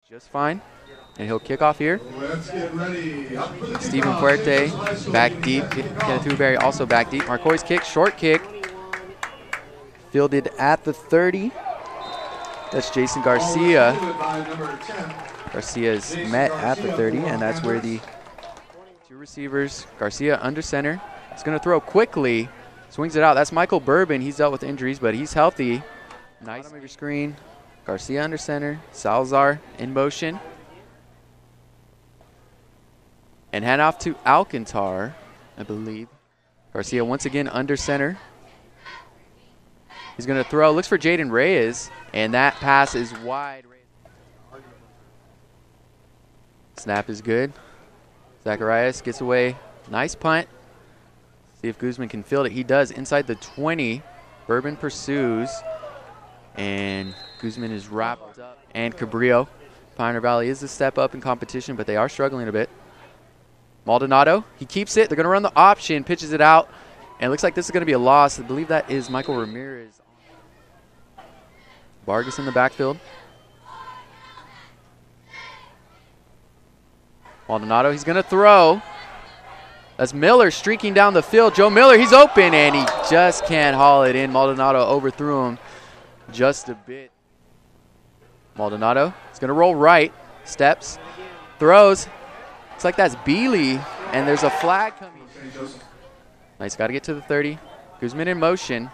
just fine. And he'll kick off here. Let's get ready. Steven Puerte back deep. Kenneth Huberry also back deep. Marcoy's kick, short kick. Fielded at the 30. That's Jason Garcia. Garcia is met at the 30, and that's where the two receivers, Garcia under center. He's going to throw quickly. Swings it out. That's Michael Bourbon. He's dealt with injuries, but he's healthy. Nice. Bottom of your screen. Garcia under center. Salazar in motion. And hand off to Alcantar, I believe. Garcia once again under center. He's going to throw. Looks for Jayden Reyes. And that pass is wide. Snap is good. Zacharias gets away. Nice punt. See if Guzman can field it. He does inside the 20. Bourbon pursues. And Guzman is wrapped up. And Cabrillo. Pioneer Valley is a step up in competition, but they are struggling a bit. Maldonado, he keeps it. They're going to run the option, pitches it out. And it looks like this is going to be a loss. I believe that is Michael Ramirez. Vargas in the backfield. Maldonado, he's going to throw. That's Miller streaking down the field. Joe Miller, he's open, and he just can't haul it in. Maldonado overthrew him just a bit. Maldonado, he's going to roll right. Steps, throws. Looks like that's Bealey, and there's a flag coming. Nice, got to get to the 30. Guzman in motion.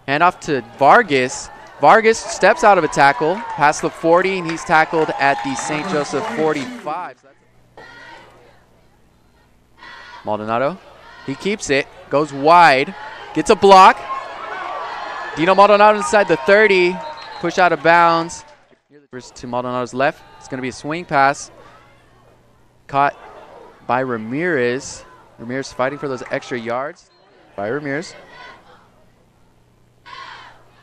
Hand off to Vargas. Vargas steps out of a tackle, past the 40, and he's tackled at the St. Joseph 45. Maldonado, he keeps it, goes wide, gets a block. Dino Maldonado inside the 30, push out of bounds. To Maldonado's left, it's going to be a swing pass. Caught by Ramirez. Ramirez fighting for those extra yards. By Ramirez.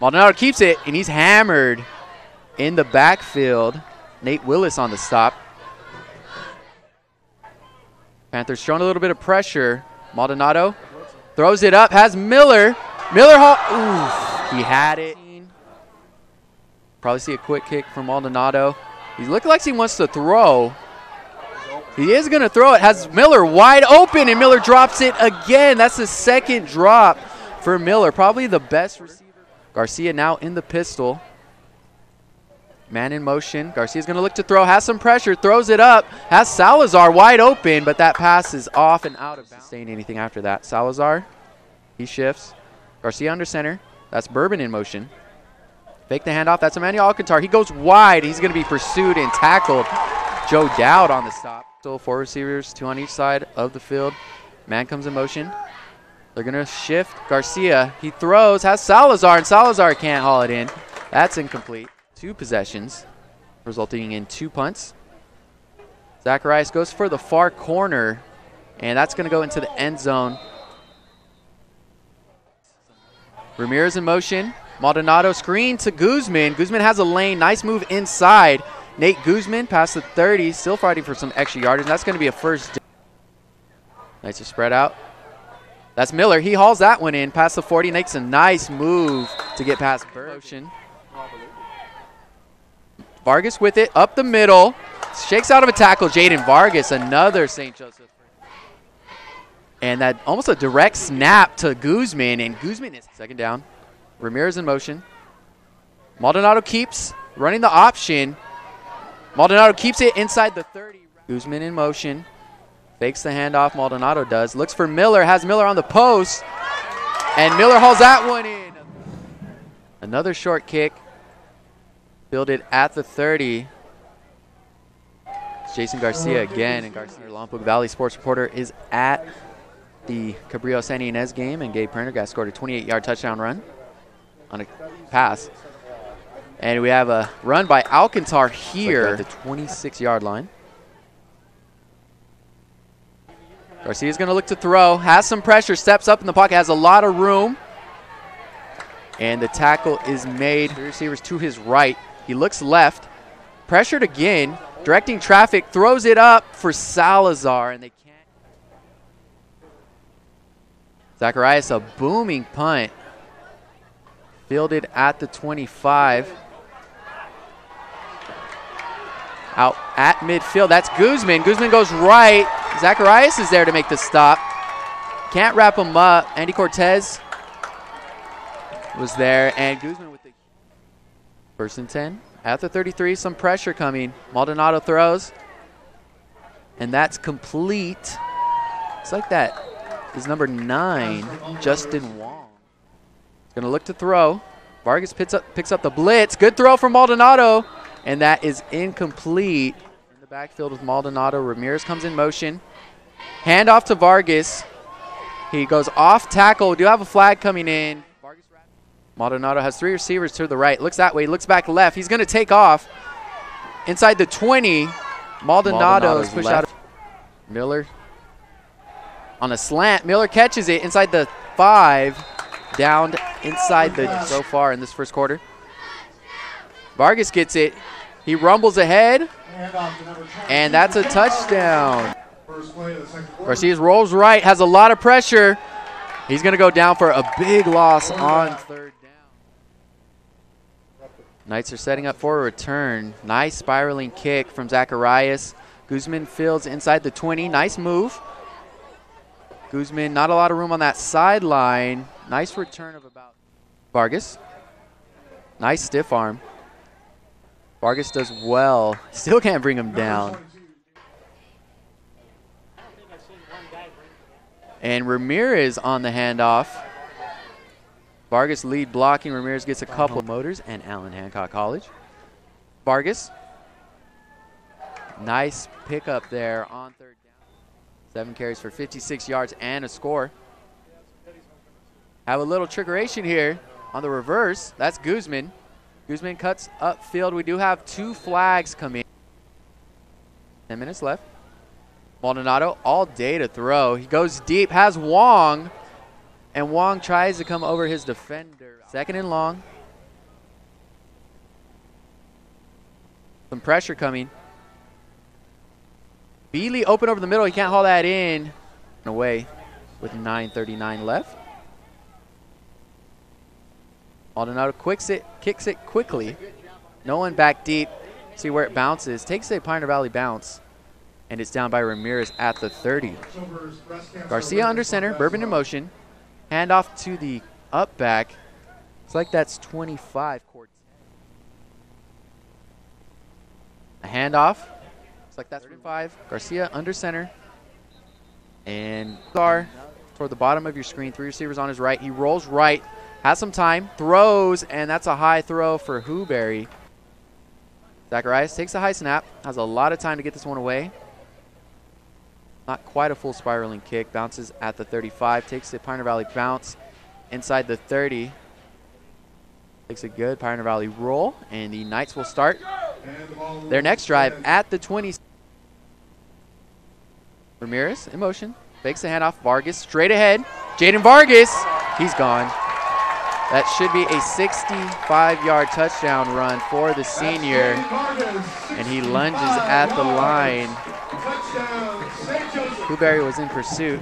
Maldonado keeps it, and he's hammered in the backfield. Nate Willis on the stop. Panthers showing a little bit of pressure. Maldonado throws it up, has Miller. Miller, oof, he had it. Probably see a quick kick from Maldonado. He looks like he wants to throw. He is going to throw it. Has Miller wide open, and Miller drops it again. That's the second drop for Miller. Probably the best receiver. Garcia now in the pistol. Man in motion. Garcia's going to look to throw. Has some pressure. Throws it up. Has Salazar wide open, but that pass is off and out of bounds. Saying anything after that. Salazar, he shifts. Garcia under center. That's Bourbon in motion. Fake the handoff. That's Emmanuel Alcantar. He goes wide. He's going to be pursued and tackled. Joe Dowd on the stop. Still four receivers, two on each side of the field. Man comes in motion. They're going to shift. Garcia, he throws, has Salazar, and Salazar can't haul it in. That's incomplete. Two possessions, resulting in 2 punts. Zacharias goes for the far corner, and that's going to go into the end zone. Ramirez in motion. Maldonado screen to Guzman. Guzman has a lane. Nice move inside. Nate Guzman past the 30, still fighting for some extra yardage, and that's going to be a first. Nice to spread out. That's Miller. He hauls that one in past the 40. Makes a nice move to get past Motion. Vargas with it up the middle. Shakes out of a tackle. Jayden Vargas, another St. Joseph. And that almost a direct snap to Guzman, and Guzman is second down. Ramirez in motion. Maldonado keeps running the option. Maldonado keeps it inside the 30. Guzman in motion. Fakes the handoff. Maldonado does. Looks for Miller. Has Miller on the post. And Miller hauls that one in. Another short kick. Fielded at the 30. It's Jason Garcia again. And Garcia, Lompoc Valley sports reporter, is at the Cabrillo San Ynez game. And Gabe Prendergast scored a 28-yard touchdown run on a pass. And we have a run by Alcantar here at the 26-yard line. Garcia's going to look to throw. Has some pressure. Steps up in the pocket. Has a lot of room. And the tackle is made. The receiver's to his right. He looks left. Pressured again. Directing traffic. Throws it up for Salazar. And they can't. Zacharias, a booming punt. Fielded at the 25. Out at midfield. That's Guzman. Guzman goes right. Zacharias is there to make the stop. Can't wrap him up. Andy Cortez was there. And Guzman with the 1st and 10. At the 33, some pressure coming. Maldonado throws. And that's complete. It's like that is number 9, Justin Wong. He's going to look to throw. Vargas picks up the blitz. Good throw from Maldonado. And that is incomplete. In the backfield with Maldonado. Ramirez comes in motion. Hand off to Vargas. He goes off tackle. We do have a flag coming in. Maldonado has 3 receivers to the right. Looks that way. Looks back left. He's going to take off. Inside the 20. Maldonado's pushed out. Miller on a slant. Miller catches it inside the 5. Down inside the so far in this first quarter. Vargas gets it. He rumbles ahead. And that's a touchdown. Garcia rolls right. Has a lot of pressure. He's going to go down for a big loss on 3rd down. Knights are setting up for a return. Nice spiraling kick from Zacharias. Guzman fields inside the 20. Nice move. Guzman, not a lot of room on that sideline. Nice return of about Vargas. Nice stiff arm. Vargas does well. Still can't bring him down. And Ramirez on the handoff. Vargas lead blocking. Ramirez gets a couple motors and Allen Hancock College. Vargas. Nice pickup there on 3rd down. 7 carries for 56 yards and a score. Have a little trickeration here on the reverse. That's Guzman. Guzman cuts upfield. We do have 2 flags coming. 10 minutes left. Maldonado all day to throw. He goes deep, has Wong, and Wong tries to come over his defender. 2nd and long. Some pressure coming. Bealey open over the middle. He can't haul that in. Away with 9:39 left. Maldonado kicks it quickly. No one back deep. See where it bounces. Takes a Pioneer Valley bounce. And it's down by Ramirez at the 30. Garcia under center. Bourbon in motion. Handoff to the up back. It's like that's 25. A handoff. It's like that's 35. Garcia under center. And toward the bottom of your screen. 3 receivers on his right. He rolls right. Has some time, throws, and that's a high throw for Huberry. Zacharias takes a high snap, has a lot of time to get this one away. Not quite a full spiraling kick, bounces at the 35, takes a Pioneer Valley bounce inside the 30. Takes a good Pioneer Valley roll, and the Knights will start their next drive at the 20. Ramirez in motion, fakes the handoff, Vargas straight ahead. Jayden Vargas, he's gone. That should be a 65-yard touchdown run for the senior. And he lunges at the line. Huberry was in pursuit.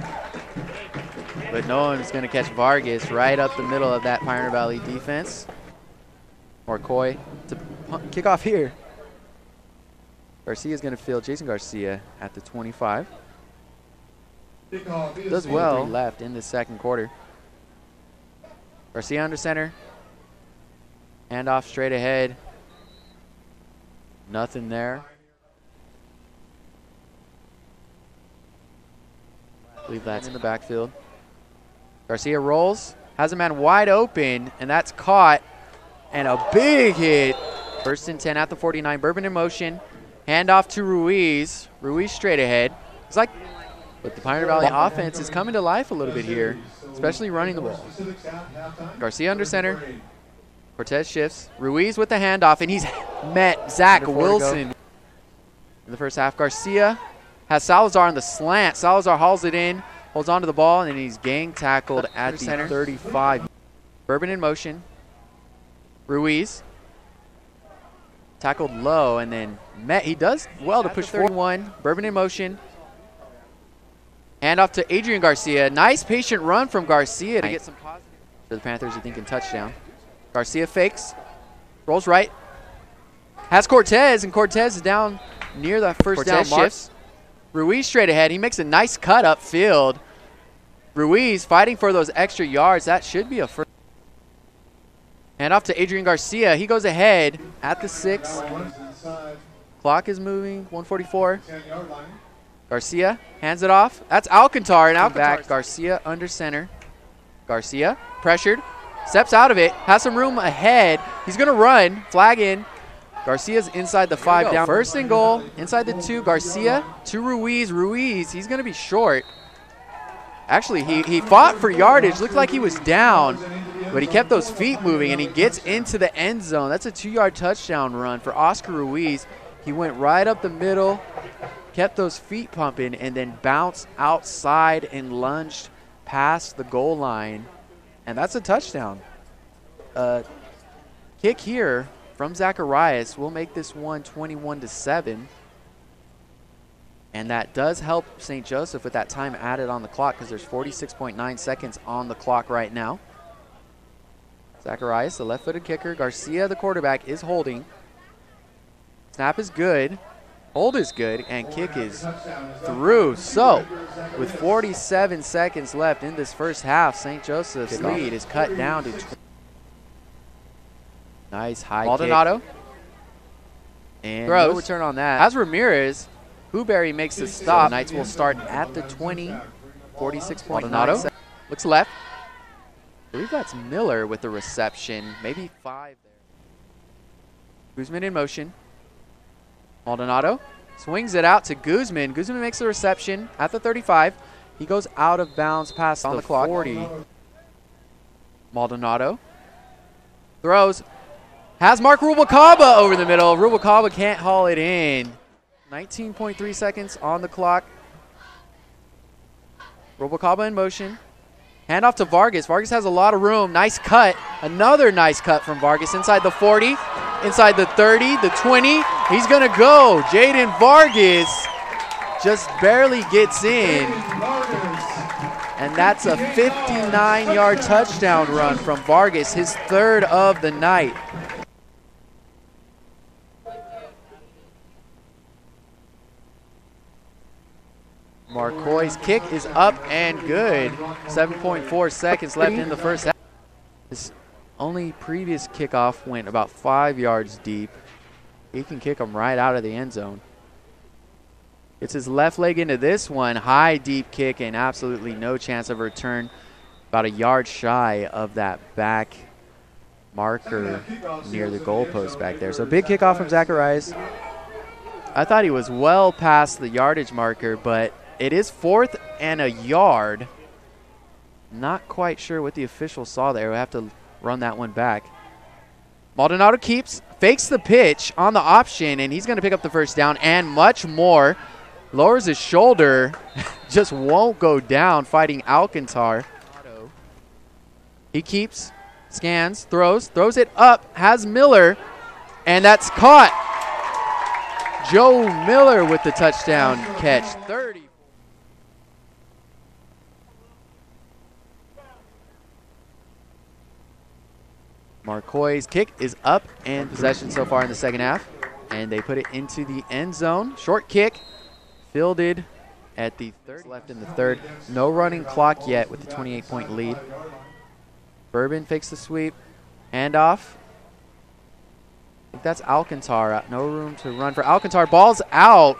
But no one's going to catch Vargas right up the middle of that Pioneer Valley defense. Coy to kick off here. Garcia's going to field Jason Garcia at the 25. Does well left in the 2nd quarter. Garcia under center. Handoff straight ahead. Nothing there. I believe that's in the backfield. Garcia rolls. Has a man wide open, and that's caught. And a big hit. 1st and 10 at the 49. Bourbon in motion. Handoff to Ruiz. Ruiz straight ahead. It's like, but the Pioneer Valley offense is coming to life a little bit here, especially running the ball. Garcia under center. Cortez shifts. Ruiz with the handoff, and he's met Zach Wilson in the first half. Garcia has Salazar on the slant. Salazar hauls it in, holds on to the ball, and he's gang tackled at the center. 35. Bourbon in motion. Ruiz tackled low, and then met. He does well to push 31. Bourbon in motion. Handoff to Adrian Garcia. Nice patient run from Garcia to get some positive. For the Panthers, are thinking touchdown. Garcia fakes. Rolls right. Has Cortez, and Cortez is down near that first down mark. Ruiz straight ahead. He makes a nice cut upfield. Ruiz fighting for those extra yards. That should be a first. Hand off to Adrian Garcia. He goes ahead at the 6. Clock is moving. 144. Garcia hands it off. That's Alcantar. And back. Garcia under center. Garcia pressured. Steps out of it. Has some room ahead. He's going to run. Flag in. Garcia's inside the 5 down. First and goal. Inside the 2. Garcia to Ruiz. Ruiz, he's going to be short. Actually, he fought for yardage. Looked like he was down. But he kept those feet moving, and he gets into the end zone. That's a 2-yard touchdown run for Oscar Ruiz. He went right up the middle, kept those feet pumping, and then bounced outside and lunged past the goal line. And that's a touchdown. Kick here from Zacharias will make this one 21-7. And that does help St. Joseph with that time added on the clock because there's 46.9 seconds on the clock right now. Zacharias, the left-footed kicker. Garcia, the quarterback, is holding. Snap is good. Hold is good. And kick is through. So, with 47 seconds left in this first half, St. Joseph's lead is cut down to 20. Nice high Maldonado. Kick. And throws. No return on that. As Ramirez, Huberry makes the stop. Knights will start at the 20. 46.9. Maldonado looks left. I believe that's Miller with the reception. Maybe 5 there. Guzman in motion. Maldonado swings it out to Guzman. Guzman makes the reception at the 35. He goes out of bounds past on the clock. 40. Maldonado throws. Has Mark Rubalcaba over the middle. Rubalcaba can't haul it in. 19.3 seconds on the clock. Rubalcaba in motion. Hand off to Vargas. Vargas has a lot of room. Nice cut. Another nice cut from Vargas inside the 40, inside the 30, the 20. He's going to go. Jayden Vargas just barely gets in. And that's a 59-yard touchdown run from Vargas, his 3rd of the night. Marcoy's kick is up and good. 7.4 seconds left in the first half. His only previous kickoff went about 5 yards deep. He can kick them right out of the end zone. Gets his left leg into this one. High, deep kick and absolutely no chance of return. About a yard shy of that back marker near the goalpost back there. So big kickoff from Zacharias. I thought he was well past the yardage marker, but it is 4th and a yard. Not quite sure what the official saw there. We'll have to run that one back. Maldonado keeps, fakes the pitch on the option, and he's going to pick up the first down and much more. Lowers his shoulder, just won't go down fighting Alcantar. He keeps, scans, throws it up, has Miller, and that's caught. Joe Miller with the touchdown catch. 30. Marcoy's kick is up and possession so far in the second half. And they put it into the end zone. Short kick, fielded at the 30. Left in the 3rd. No running clock yet with the 28-point lead. Bourbon fakes the sweep. Handoff. I think that's Alcantar. No room to run for Alcantar. Ball's out.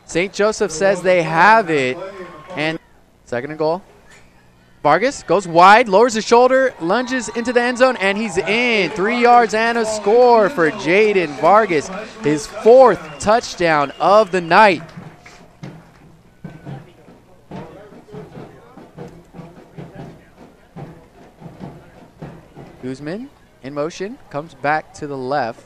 St. Joseph says they have it. And 2nd and goal. Vargas goes wide, lowers his shoulder, lunges into the end zone, and he's in. 3 yards and a score for Jayden Vargas. His 4th touchdown of the night. Guzman in motion, comes back to the left.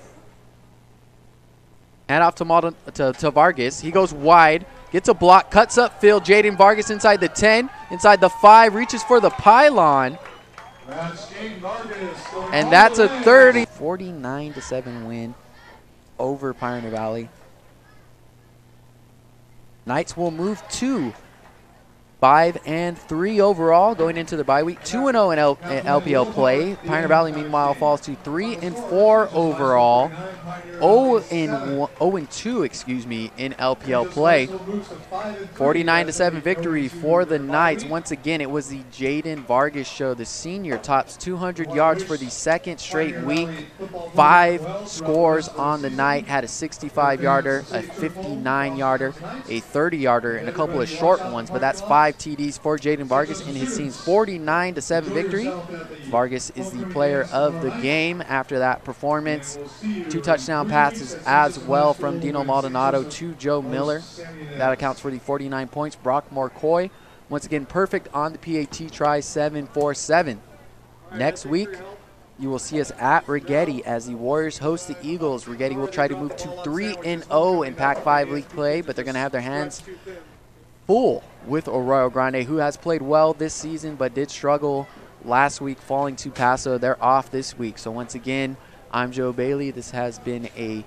Hand off to Vargas. He goes wide, gets a block, cuts upfield. Jayden Vargas inside the 10, inside the 5, reaches for the pylon. And that's a 49-7 win over Pioneer Valley. Knights will move to 5-3 overall going into the bye week. 2-0 in LPL play. Pioneer Valley, meanwhile, falls to 3-4 overall. 0-2, excuse me, in LPL play. 49-7 victory for the Knights. Once again, it was the Jayden Vargas show. The senior tops 200 yards for the second straight week. 5 scores on the night. Had a 65-yarder, a 59-yarder, a 30-yarder, and a couple of short ones, but that's 5 TDs for Jayden Vargas in his team's 49-7 victory. Vargas is the player of the game after that performance. 2 touchdown passes as well from Dino Maldonado to Joe Miller. That accounts for the 49 points. Brock Morcoy, once again, perfect on the PAT try, 7 for 7. Next week, you will see us at Rigetti as the Warriors host the Eagles. Rigetti will try to move to 3-0 in Pac-5 League play, but they're going to have their hands full with Arroyo Grande, who has played well this season but did struggle last week, falling to Paso. They're off this week. So once again, I'm Joe Bailey. This has been a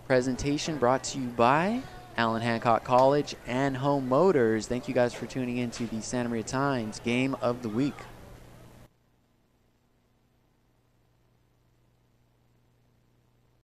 presentation brought to you by Allen Hancock College and Home Motors. Thank you guys for tuning in to the Santa Maria Times Game of the Week.